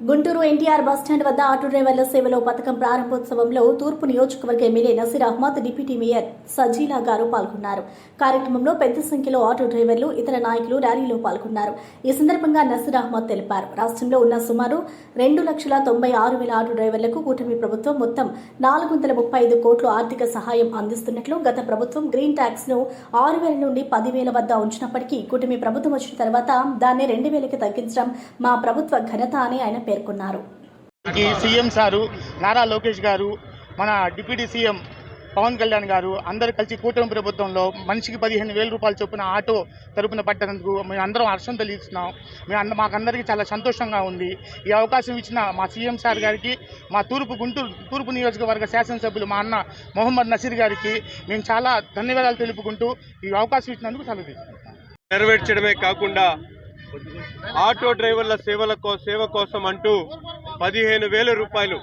Guntur NTR bus stand వద్ద auto డ్రైవర్ల సేవలో పథకం ప్రారంభోత్సవంలో తూర్పు నియోజకవర్గ MLA Naseer Ahmed, deputy mayor Sajila గారు పాల్గొన్నారు. కార్యక్రమంలో పెద్ద సంఖ్యలో ఆటో డ్రైవర్లు, ఇతర నాయకులు ర్యాలీలో పాల్గొన్నారు. ఈ సందర్భంగా నసీర్ అహ్మద్ తెలిపారు, రాష్ట్రంలో ఉన్న సుమారు 2,96,000 ఆటో డ్రైవర్లకు కూటమి ప్రభుత్వం మొత్తం 435 కోట్ల ఆర్థిక సహాయం అందిస్తున్నట్లు, గత ప్రభుత్వం గ్రీన్ ట్యాక్స్ ను 6,000 నుండి 10,000 వద్ద ఉంచినప్పటికీ కూటమి ప్రభుత్వం వచ్చిన తర్వాత దాన్ని 2,000కి తగ్గించడం మా ప్రభుత్వ ఘనత అని ఆయన పేర్కొన్నారు. సీఎం సారు నారా లోకేష్ గారు, మన డిప్యూటీ సీఎం పవన్ కళ్యాణ్ గారు అందరూ కలిసి కూటమి ప్రభుత్వంలో మనిషికి 15,000 రూపాయలు చొప్పున ఆటో తరపున పట్టినందుకు మేము అందరం హర్షం తెలియజేస్తున్నాం. మాకందరికీ చాలా సంతోషంగా ఉంది. ఈ అవకాశం ఇచ్చిన మా సీఎం సార్ గారికి, మా తూర్పు నియోజకవర్గ శాసనసభ్యులు మా అన్న మొహమ్మద్ నసీర్ గారికి మేము చాలా ధన్యవాదాలు తెలుపుకుంటూ ఈ అవకాశం ఇచ్చినందుకు సెలవు తీసుకుంటాం. నెరవేర్చడమే కాకుండా ఆటో డ్రైవర్ల సేవ కోసం అంటూ 15,000 రూపాయలు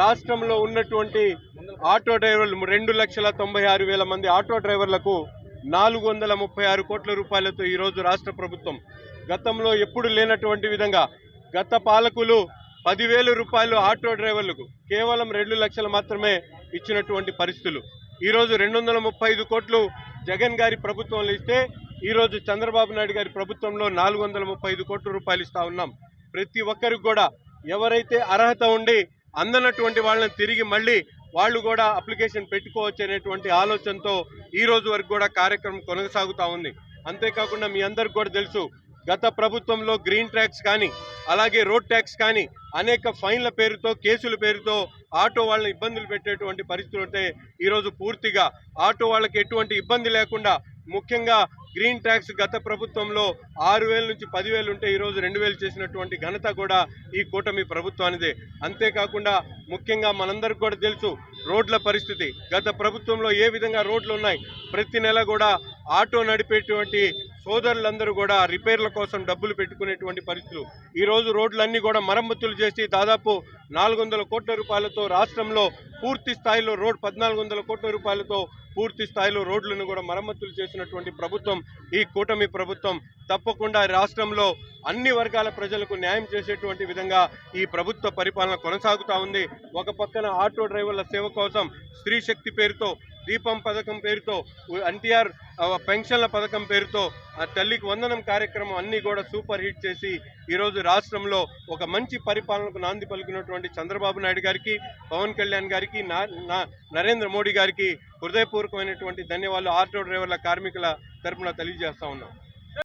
రాష్ట్రంలో ఉన్నటువంటి ఆటో డ్రైవర్లు 2,96,000 మంది ఆటో డ్రైవర్లకు 436 కోట్ల రూపాయలతో ఈరోజు రాష్ట్ర ప్రభుత్వం గతంలో ఎప్పుడు లేనటువంటి విధంగా గత పాలకులు 10,000 రూపాయలు ఆటో డ్రైవర్లకు కేవలం 2 లక్షలు మాత్రమే ఇచ్చినటువంటి పరిస్థితులు. ఈరోజు 235 కోట్లు జగన్ గారి ప్రభుత్వంలో ఇస్తే ఈరోజు చంద్రబాబు నాయుడు గారి ప్రభుత్వంలో 435 కోట్ల రూపాయలు ఇస్తా ఉన్నాం. ప్రతి ఒక్కరికి కూడా ఎవరైతే అర్హత ఉండి అందనటువంటి వాళ్ళని తిరిగి మళ్ళీ వాళ్ళు కూడా అప్లికేషన్ పెట్టుకోవచ్చు అనేటువంటి ఆలోచనతో ఈ రోజు వరకు కూడా కార్యక్రమం కొనసాగుతూ ఉంది. అంతేకాకుండా మీ అందరికి కూడా తెలుసు, గత ప్రభుత్వంలో గ్రీన్ ట్యాక్స్ కానీ అలాగే రోడ్ ట్యాక్స్ కానీ అనేక ఫైన్ల పేరుతో, కేసుల పేరుతో ఆటో వాళ్ళని ఇబ్బందులు పెట్టేటువంటి పరిస్థితులు ఉంటే ఈరోజు పూర్తిగా ఆటో వాళ్ళకి ఎటువంటి ఇబ్బంది లేకుండా, ముఖ్యంగా గ్రీన్ ట్యాక్స్ గత ప్రభుత్వంలో 6,000 నుంచి 10,000 ఉంటే ఈరోజు 2,000 చేసినటువంటి ఘనత కూడా ఈ కూటమి ప్రభుత్వానిదే. అంతేకాకుండా ముఖ్యంగా మనందరికి కూడా తెలుసు రోడ్ల పరిస్థితి. గత ప్రభుత్వంలో ఏ విధంగా రోడ్లు ఉన్నాయి, ప్రతి నెల కూడా ఆటో నడిపేటువంటి సోదరులందరూ కూడా రిపేర్ల కోసం డబ్బులు పెట్టుకునేటువంటి పరిస్థితులు. ఈరోజు రోడ్లన్నీ కూడా మరమ్మతులు చేసి దాదాపు 400 కోట్ల రూపాయలతో రాష్ట్రంలో పూర్తి స్థాయిలో 1,400 కోట్ల రూపాయలతో పూర్తి స్థాయిలో రోడ్లను కూడా మరమ్మతులు చేసినటువంటి ప్రభుత్వం ఈ కూటమి ప్రభుత్వం. తప్పకుండా రాష్ట్రంలో అన్ని వర్గాల ప్రజలకు న్యాయం చేసేటువంటి విధంగా ఈ ప్రభుత్వ పరిపాలన కొనసాగుతూ ఉంది. ఒక పక్కన ఆటో డ్రైవర్ల సేవ కోసం స్త్రీ శక్తి పేరుతో, దీపం పథకం పేరుతో, ఎన్టీఆర్ పెన్షన్ల పథకం పేరుతో తల్లికి వందనం కార్యక్రమం అన్నీ కూడా సూపర్ హిట్ చేసి ఈరోజు రాష్ట్రంలో ఒక మంచి పరిపాలనకు నాంది పలికినటువంటి చంద్రబాబు నాయుడు గారికి, పవన్ కళ్యాణ్ గారికి, నరేంద్ర మోడీ గారికి హృదయపూర్వకమైనటువంటి ధన్యవాదాలు ఆటో డ్రైవర్ల కార్మికుల తరపున తెలియజేస్తా ఉన్నాం.